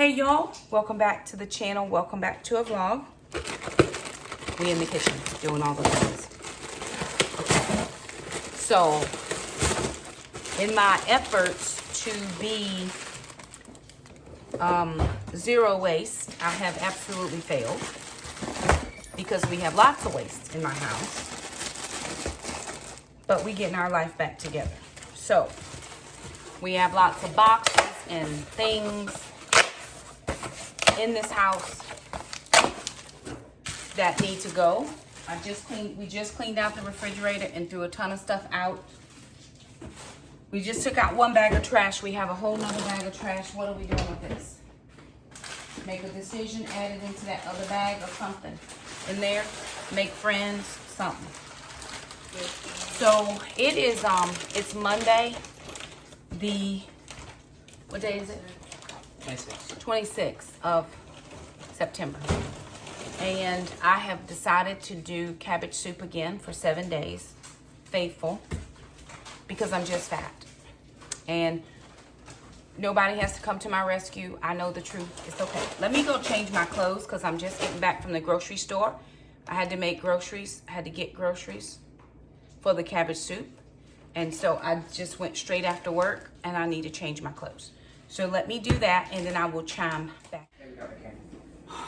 Hey y'all, welcome back to the channel. Welcome back to a vlog. We in the kitchen doing all the things. Okay. So, in my efforts to be zero waste, I have absolutely failed because we have lots of waste in my house. But we getting our life back together. So, we have lots of boxes and things in this house that need to go. We just cleaned out the refrigerator and threw a ton of stuff out. We just took out one bag of trash. We have a whole nother bag of trash. What are we doing with this? Make a decision, add it into that other bag or something in there. Make friends, something. So it is, it's Monday. What day is it? 26th of September. And I have decided to do cabbage soup again for 7 days. Faithful. Because I'm just fat. And nobody has to come to my rescue. I know the truth. It's okay. Let me go change my clothes because I'm just getting back from the grocery store. I had to make groceries. I had to get groceries for the cabbage soup. And so I just went straight after work and I need to change my clothes. So let me do that and then I will chime back.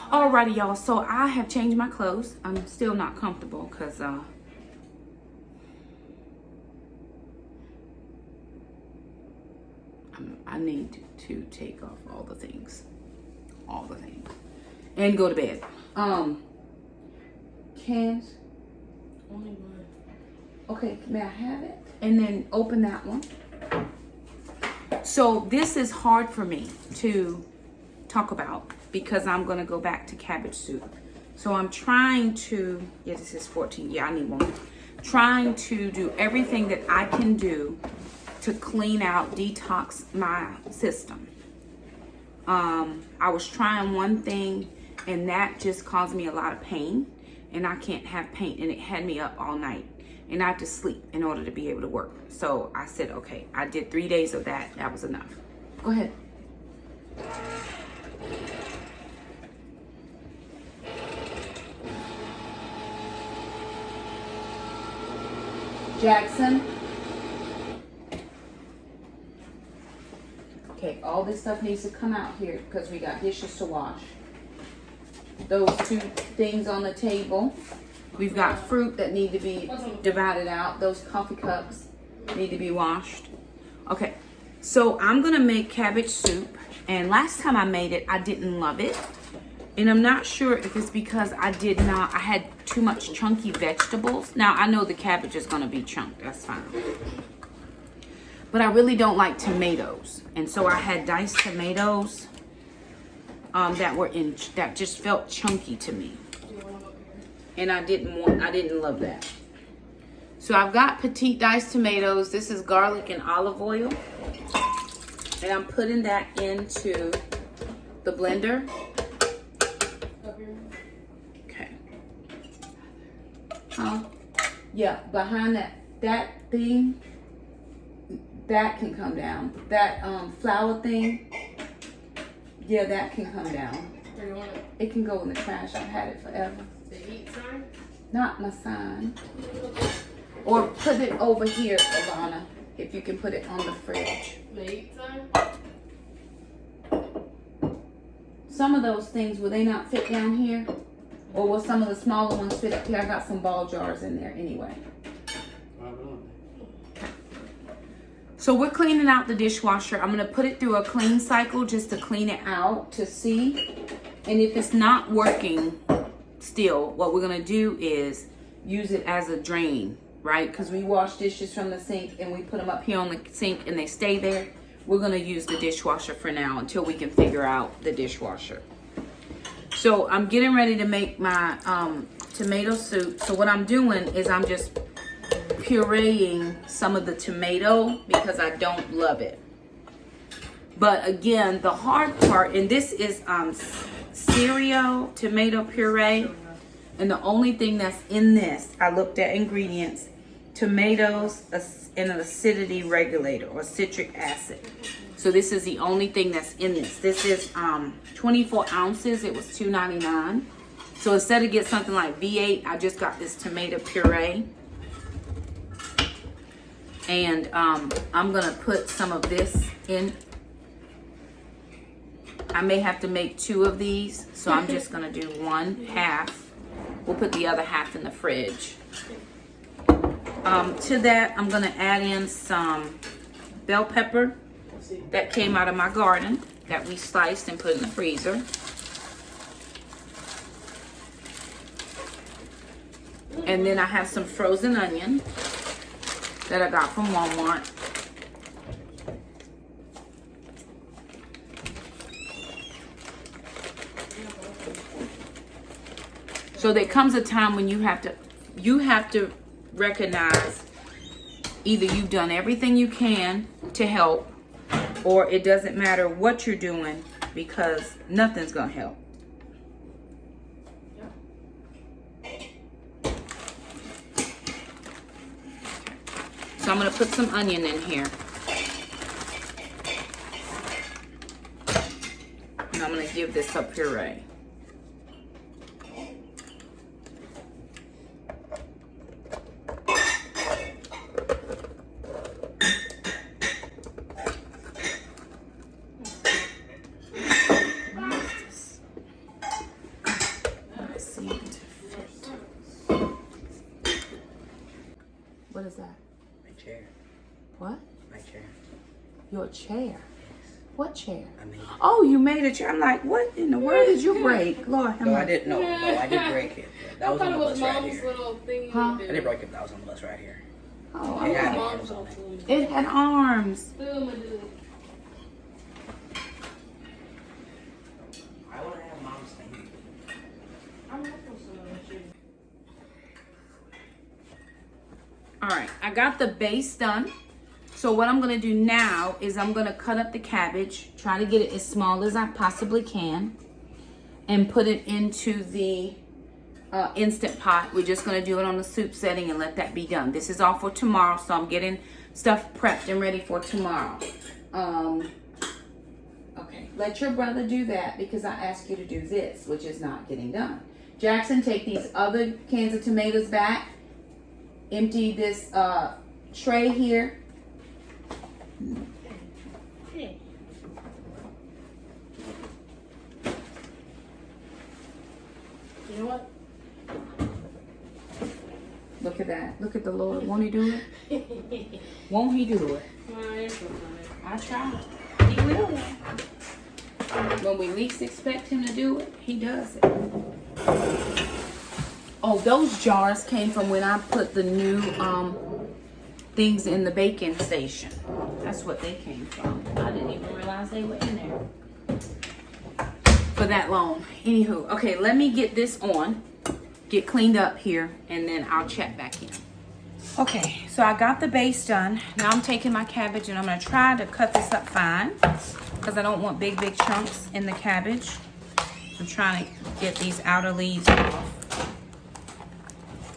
Alrighty, y'all. So I have changed my clothes. I'm still not comfortable because I need to take off all the things, and go to bed. Cans. Only one. Okay, may I have it? And then open that one. So this is hard for me to talk about because I'm gonna go back to cabbage soup. So I'm trying to, yeah, this is 14, yeah, I need one. Trying to do everything that I can do to clean out, detox my system. I was trying one thing and that just caused me a lot of pain and I can't have pain and it had me up all night. And I have to sleep in order to be able to work. So I said, okay, I did 3 days of that. That was enough. Go ahead. Jackson. Okay, all this stuff needs to come out here because we got dishes to wash. Those two things on the table. We've got fruit that need to be divided out. Those coffee cups need to be washed. Okay, so I'm gonna make cabbage soup. And last time I made it, I didn't love it. And I'm not sure if it's because I had too much chunky vegetables. Now, I know the cabbage is gonna be chunked, that's fine. But I really don't like tomatoes. And so I had diced tomatoes that just felt chunky to me. And I didn't love that. So I've got petite diced tomatoes. This is garlic and olive oil. And I'm putting that into the blender. Okay. Yeah, behind that thing, that can come down. That flour thing, yeah, that can come down. It can go in the trash. I've had it forever. The heat sign? Not my sign. Or put it over here, Alana, if you can put it on the fridge. The heat sign? Some of those things, will they not fit down here? Or will some of the smaller ones fit up here? I got some ball jars in there anyway. So we're cleaning out the dishwasher. I'm gonna put it through a clean cycle just to clean it out to see. And if it's not working still, what we're gonna do is use it as a drain, right? Because we wash dishes from the sink and we put them up here on the sink and they stay there. We're gonna use the dishwasher for now until we can figure out the dishwasher. So I'm getting ready to make my tomato soup. So what I'm doing is I'm just pureeing some of the tomato because I don't love it. But again, the hard part, and this is cereal tomato puree, and the only thing that's in this, I looked at ingredients, tomatoes, and an acidity regulator or citric acid. So this is the only thing that's in this. This is 24 ounces. It was $2.99. So instead of get something like V8, I just got this tomato puree. And I'm gonna put some of this in. I may have to make 2 of these, so I'm just gonna do 1/2. We'll put the other half in the fridge. To that, I'm gonna add in some bell pepper that came out of my garden that we sliced and put in the freezer. And then I have some frozen onion that I got from Walmart. So there comes a time when you have to recognize either you've done everything you can to help, or it doesn't matter what you're doing because nothing's gonna help. So I'm gonna put some onion in here. And I'm gonna give this a puree. What is that? My chair. What? My chair. Your chair? What chair? I made it. Oh, you made a chair. I'm like, what in the world did you break? Lord, No, I didn't. No, I did break it. That was on the bus right here. little thing. Huh? I didn't break it. That was on the bus right here. Oh, It had okay. arms on it. It had arms. I want to have mom's thing. All right, I got the base done. So what I'm gonna do now is I'm gonna cut up the cabbage, try to get it as small as I possibly can, and put it into the Instant Pot. We're just gonna do it on the soup setting and let that be done. This is all for tomorrow, so I'm getting stuff prepped and ready for tomorrow. Okay, let your brother do that because I asked you to do this, which is not getting done. Jackson, take these other cans of tomatoes back. Empty this tray here. You know what? Look at that. Look at the Lord. Won't he do it? Won't he do it? I try. He will. When we least expect him to do it, he does it. Oh, those jars came from when I put the new things in the baking station. That's what they came from. I didn't even realize they were in there for that long. Anywho, okay, let me get this on, get cleaned up here, and then I'll check back in. Okay, so I got the base done. Now I'm taking my cabbage and I'm gonna try to cut this up fine because I don't want big chunks in the cabbage. I'm trying to get these outer leaves off.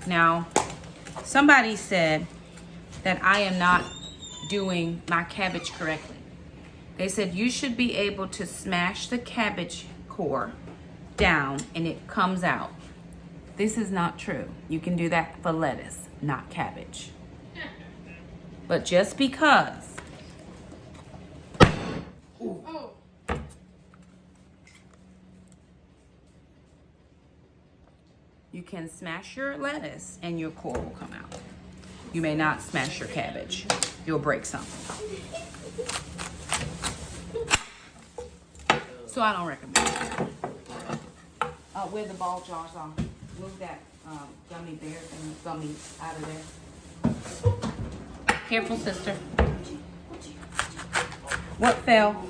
Now, somebody said that I am not doing my cabbage correctly. They said you should be able to smash the cabbage core down and it comes out. This is not true. You can do that for lettuce, not cabbage. But just because Oh. you can smash your lettuce and your core will come out. You may not smash your cabbage. You'll break something. So I don't recommend it. Where the ball jars are. Move that gummy bear and gummy out of there. Careful, sister. What fell?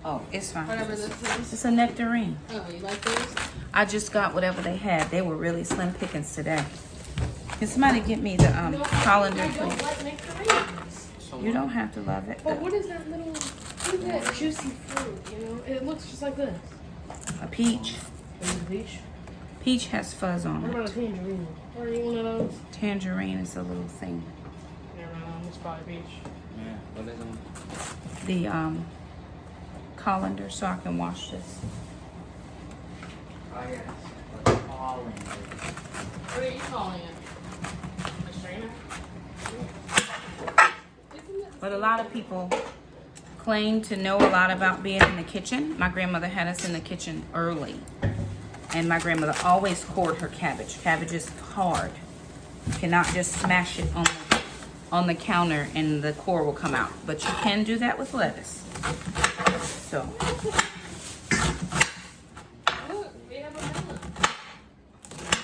Oh, it's fine. Whatever this is. It's a nectarine. Oh, you like those? I just got whatever they had. They were really slim pickings today. Can somebody get me the colander, I don't please? like nectarines. You don't have to love it. But what is that little, what is that juicy fruit, you know? It looks just like this. A peach. Is it peach? Peach has fuzz on What it. about a tangerine? Or you one of those? Tangerine is a little thing. Never mind, it's probably peach. Yeah, what is them? The colander, so I can wash this. Oh, yes. What's calling it? What are you calling it? A strainer? But a lot of people claim to know a lot about being in the kitchen. My grandmother had us in the kitchen early. And my grandmother always cored her cabbage. Cabbage is hard. You cannot just smash it on the counter and the core will come out. But you can do that with lettuce. So. Look, we have a melon.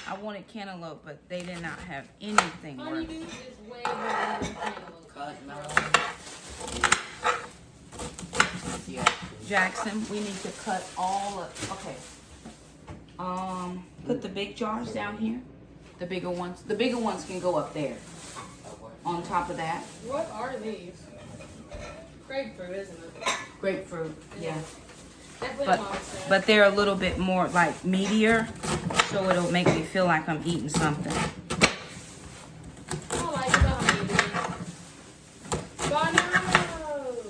I wanted cantaloupe, but they did not have anything worth. Honeydew is way better than cantaloupe. Cut melon. Jackson, we need to cut all of, okay. Put the big jars down here. The bigger ones. The bigger ones can go up there. On top of that. What are these? Grapefruit, isn't it? Grapefruit, yeah. Definitely But, monster. but they're a little bit more like meatier, so it'll make me feel like I'm eating something. I like the honeydew. Bananas.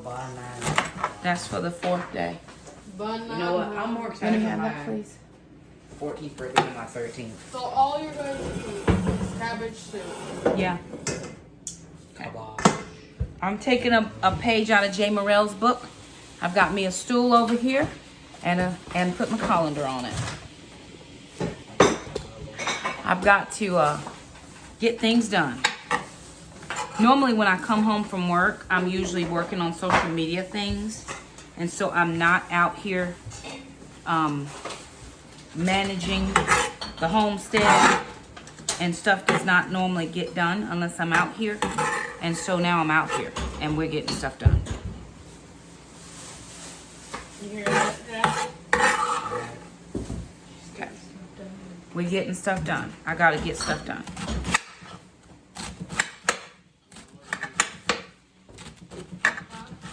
Banana. That's for the 4th day. Banana. You know what? I'm more Let excited me for have my that, please. 14th birthday than my 13th. So all you're going to eat is cabbage soup. Yeah. Cabbage. I'm taking a page out of Jay Morrell's book. I've got me a stool over here and put my colander on it. I've got to get things done. Normally when I come home from work, I'm usually working on social media things. And so I'm not out here managing the homestead, and stuff does not normally get done unless I'm out here. And so now I'm out here and we're getting stuff done. You hear that, Jack? Okay. We're getting stuff done. I gotta get stuff done.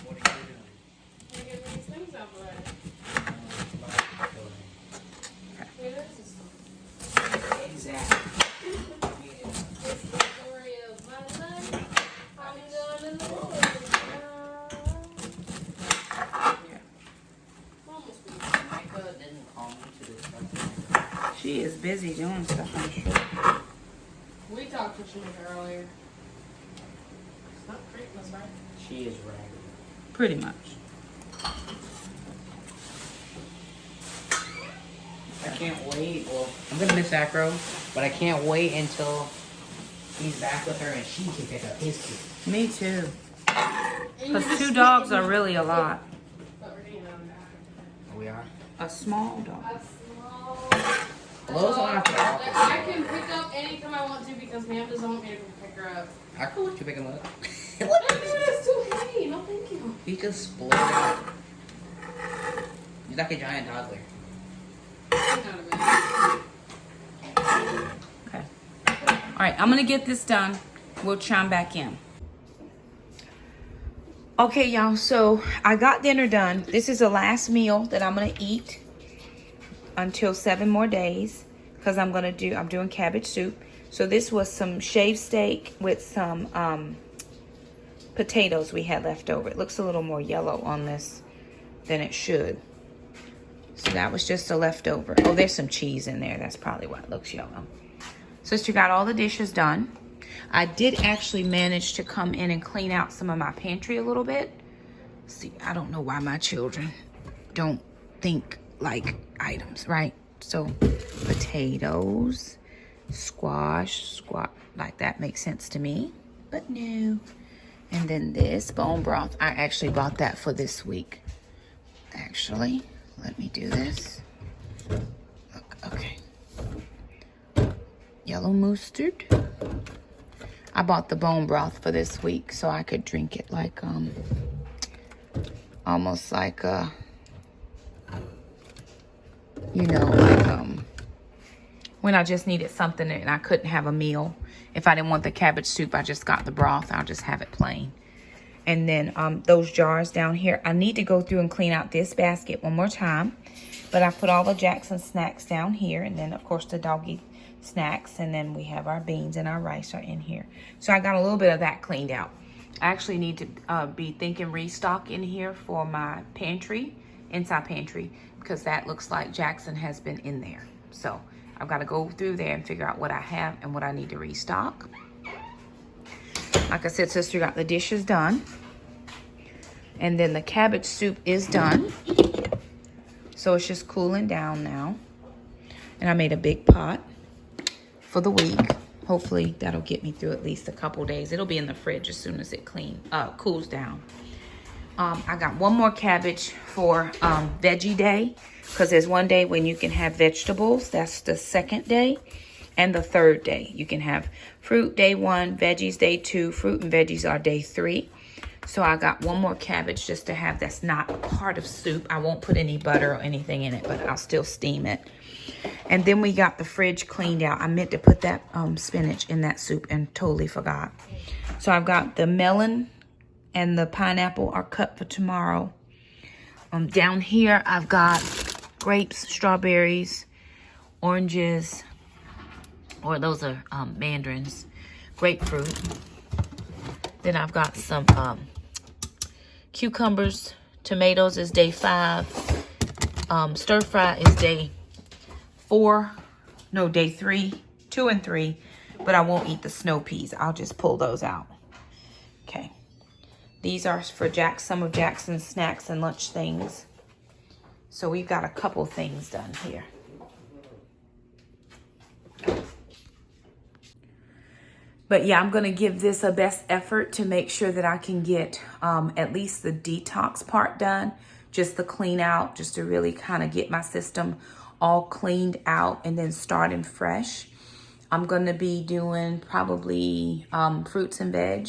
What are you doing? You're getting these things out right. It is. Exactly. It's the story of my life. I'm gonna live now. Almost be. Micah didn't call me to discuss it. She is busy doing stuff, I'm sure. We talked to Shakema earlier. It's not Christmas, right? She is ragged. Pretty much. I can't wait. Well, I'm gonna miss Acro, but I can't wait until he's back with her and she can pick up his kids. Me too. And Because you're 2 just dogs thinking are really a lot. But we're getting on that. We are. A small dog. A small. Lowe's don't have to walk That us I there. can pick up anytime I want to because Ma'am doesn't want me to pick her up. I could let you pick him up. That's too heavy. No, thank you. He just split out. He's like a giant toddler. Hang on a minute. Okay. All right, I'm gonna get this done. We'll chime back in. Okay, y'all, so I got dinner done. This is the last meal that I'm gonna eat until 7 more days because I'm doing cabbage soup. So this was some shaved steak with some potatoes we had left over. It looks a little more yellow on this than it should. So that was just a leftover. Oh, there's some cheese in there. That's probably why it looks yellow. Sister got all the dishes done. I did actually manage to come in and clean out some of my pantry a little bit. See, I don't know why my children don't think like items, right? So potatoes, squash, like that makes sense to me, but no. And then this bone broth, I actually bought that for this week. Actually, let me do this. Look, okay. Yellow mustard. I bought the bone broth for this week so I could drink it like, almost like when I just needed something and I couldn't have a meal. If I didn't want the cabbage soup, I just got the broth. I'll just have it plain. And then those jars down here, I need to go through and clean out this basket one more time. But I put all the Jackson snacks down here. And then, of course, the doggy snacks, and then we have our beans and our rice are in here. So I got a little bit of that cleaned out. I actually need to be thinking restock in here for my pantry, inside pantry, because that looks like Jackson has been in there. So I've got to go through there and figure out what I have and what I need to restock. Like I said, sister got the dishes done. And then the cabbage soup is done. So it's just cooling down now. And I made a big pot for the week. Hopefully that'll get me through at least a couple days. It'll be in the fridge as soon as it cools down. I got one more cabbage for veggie day, because there's one day when you can have vegetables. That's the second day. And the third day. You can have fruit day 1, veggies day 2, fruit and veggies are day 3. So I got one more cabbage just to have. That's not a part of soup. I won't put any butter or anything in it, but I'll still steam it. And then we got the fridge cleaned out. I meant to put that spinach in that soup and totally forgot. So I've got the melon and the pineapple are cut for tomorrow. Down here I've got grapes, strawberries, oranges, or those are mandarins, grapefruit. Then I've got some cucumbers. Tomatoes is day 5. Stir fry is day 4. No, day 3. 2 and 3. But I won't eat the snow peas. I'll just pull those out. Okay. These are for some of Jackson's snacks and lunch things. So we've got a couple things done here. But yeah, I'm going to give this a best effort to make sure that I can get at least the detox part done. Just the clean out, just to really kind of get my system all cleaned out and then starting fresh. I'm going to be doing probably fruits and veg.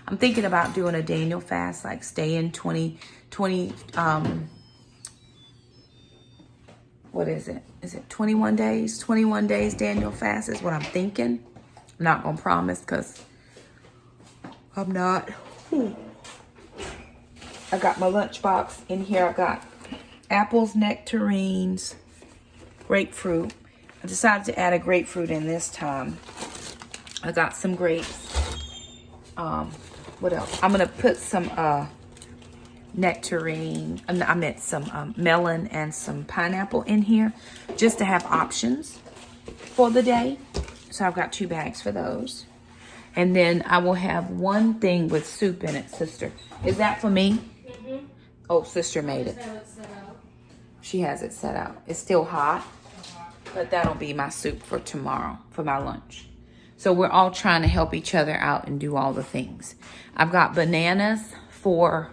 I'm thinking about doing a Daniel fast, like staying 20, what is it? Is it 21 days? 21 days Daniel fast is what I'm thinking. I'm not going to promise because I'm not. I got my lunchbox in here. I got apples, nectarines, grapefruit. I decided to add a grapefruit in this time. I got some grapes. What else? I'm going to put some nectarine. I meant some melon and some pineapple in here just to have options for the day. So I've got 2 bags for those. And then I will have one thing with soup in it, sister. Is that for me? Mm-hmm. Oh, sister made it. She has it set out. It's still hot, but that'll be my soup for tomorrow, for my lunch. So we're all trying to help each other out and do all the things. I've got bananas for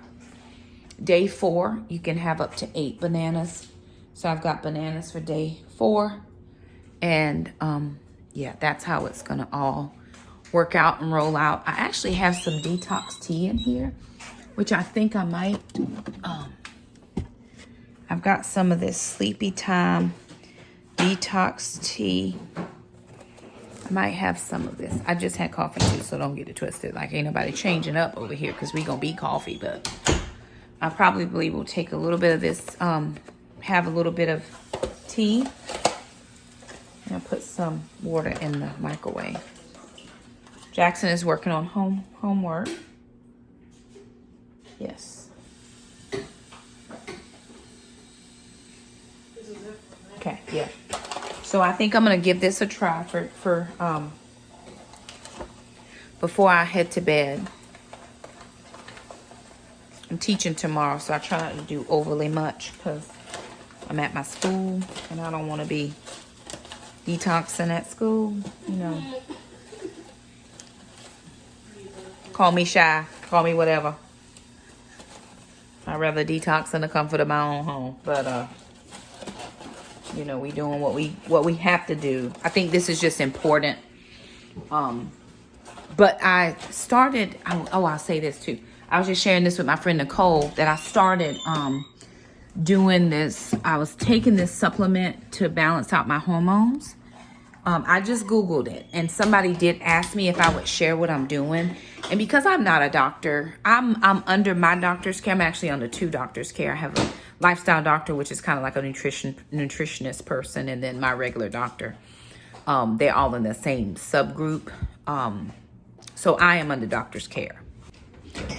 day 4. You can have up to 8 bananas. So I've got bananas for day 4. And yeah, that's how it's gonna all work out and roll out. I actually have some detox tea in here, which I think I might, I've got some of this Sleepy Time detox tea. I might have some of this. I just had coffee too, so don't get it twisted. Like, ain't nobody changing up over here because we gonna be coffee, but I probably will take a little bit of this, have a little bit of tea. And I'll put some water in the microwave. Jackson is working on homework. Yes. Okay, yeah. So I think I'm gonna give this a try for before I head to bed. I'm teaching tomorrow, so I try not to do overly much because I'm at my school and I don't want to be detoxing at school, you know. Call me shy, call me whatever. I'd rather detox in the comfort of my own home, but you know, we doing what we have to do. I think this is just important. But I started, I'll say this too. I was just sharing this with my friend Nicole that I started doing this. I was taking this supplement to balance out my hormones. I just Googled it and somebody did ask me if I would share what I'm doing. And because I'm not a doctor, I'm under my doctor's care. I'm actually under 2 doctors' care. I have a lifestyle doctor, which is kind of like a nutritionist person, and then my regular doctor. They're all in the same subgroup. So I am under doctor's care.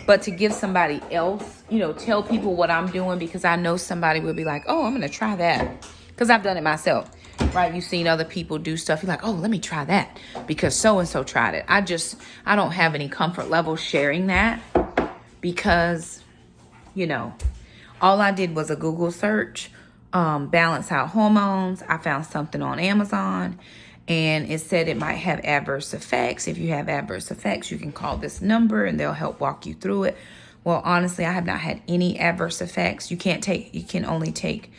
But to give somebody else, you know, tell people what I'm doing, because I know somebody will be like, oh, I'm going to try that. Because I've done it myself, right? You've seen other people do stuff. You're like, oh, let me try that because so-and-so tried it. I don't have any comfort level sharing that because, you know, all I did was a Google search, balance out hormones. I found something on Amazon. And it said it might have adverse effects. If you have adverse effects, you can call this number and they'll help walk you through it. Well, honestly, I have not had any adverse effects. You can only take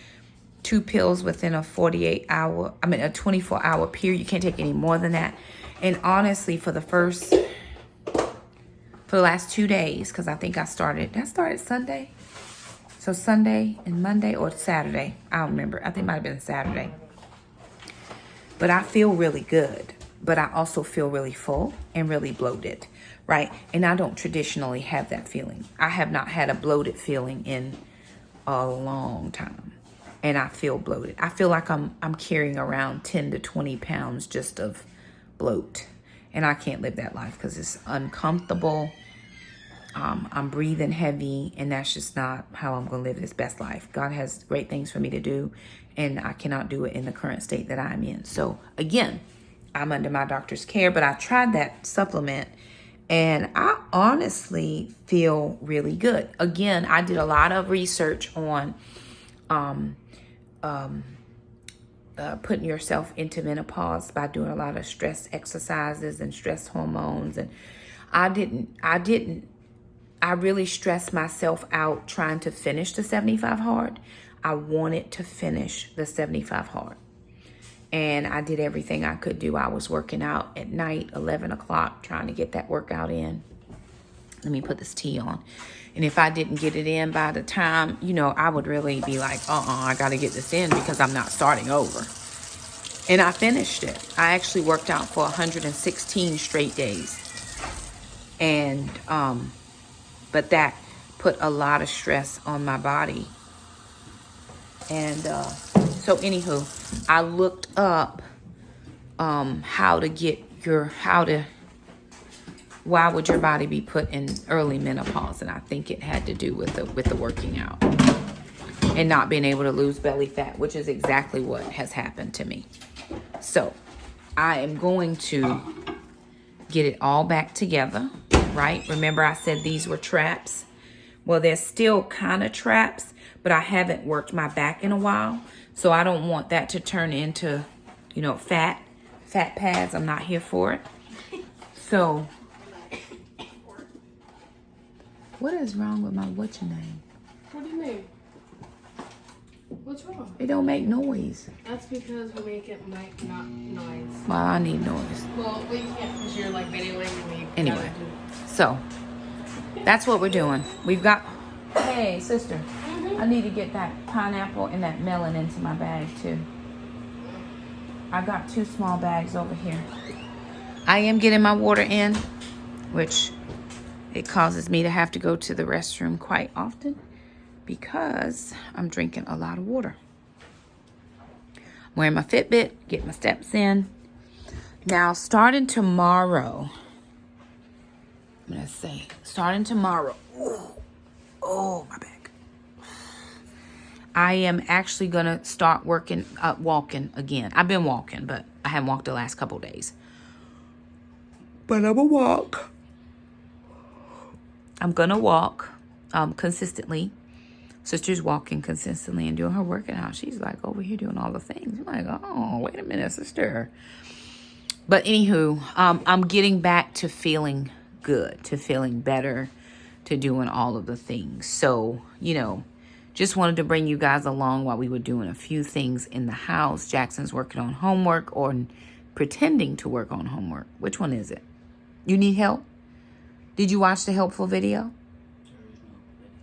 2 pills within a 24-hour period. You can't take any more than that. And honestly, for the last 2 days, because I think I started Sunday. So Sunday and Monday or Saturday. I don't remember. I think it might have been Saturday. But I feel really good. But I also feel really full and really bloated, right? And I don't traditionally have that feeling. I have not had a bloated feeling in a long time. And I feel bloated. I feel like I'm carrying around 10 to 20 pounds just of bloat. And I can't live that life because it's uncomfortable. I'm breathing heavy, and that's just not how I'm going to live this best life. God has great things for me to do, and I cannot do it in the current state that I'm in. So again, I'm under my doctor's care, but I tried that supplement, and I honestly feel really good. Again, I did a lot of research on putting yourself into menopause by doing a lot of stress exercises and stress hormones, and I really stressed myself out trying to finish the 75 hard. I wanted to finish the 75 hard. And I did everything I could do. I was working out at night, 11 o'clock, trying to get that workout in. Let me put this tea on. And if I didn't get it in by the time, you know, I would really be like, I got to get this in because I'm not starting over. And I finished it. I actually worked out for 116 straight days. And, but that put a lot of stress on my body. And so anywho, I looked up why would your body be put in early menopause? And I think it had to do with the working out and not being able to lose belly fat, which is exactly what has happened to me. So I am going to get it all back together. Right? Remember I said these were traps? Well, they're still kind of traps, but I haven't worked my back in a while. So I don't want that to turn into, you know, fat pads. I'm not here for it. So what is wrong with my what's your name? What do you mean? What's wrong? It don't make noise. That's because we make it not noise. Well, I need noise. Well, we can't because you're like videoing me. Anyway, so that's what we're doing. We've got, hey, sister, I need to get that pineapple and that melon into my bag too. I got 2 small bags over here. I am getting my water in, which it causes me to have to go to the restroom quite often because I'm drinking a lot of water. I'm wearing my Fitbit, get my steps in. Now, starting tomorrow, oh, my back. I am actually going to start walking again. I've been walking, but I haven't walked the last couple days. But I'm going to walk. I'm going to walk consistently. Sister's walking consistently and doing her workout. She's like over here doing all the things. I'm like, oh, wait a minute, sister. But anywho, I'm getting back to feeling good, to feeling better, to doing all of the things. So, you know, just wanted to bring you guys along while we were doing a few things in the house. Jackson's working on homework or pretending to work on homework. Which one is it? You need help? Did you watch the helpful video?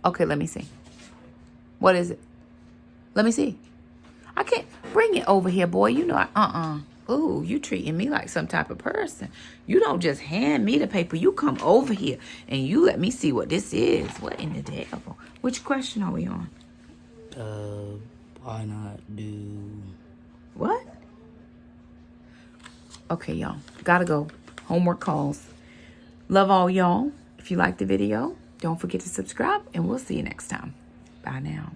Okay, let me see. What is it? Let me see. I can't bring it over here, boy. You know, Ooh, you treating me like some type of person. You don't just hand me the paper. You come over here and you let me see what this is. What in the devil? Which question are we on? Why not do... What? Okay, y'all. Gotta go. Homework calls. Love all y'all. If you like the video, don't forget to subscribe, and we'll see you next time. Bye now.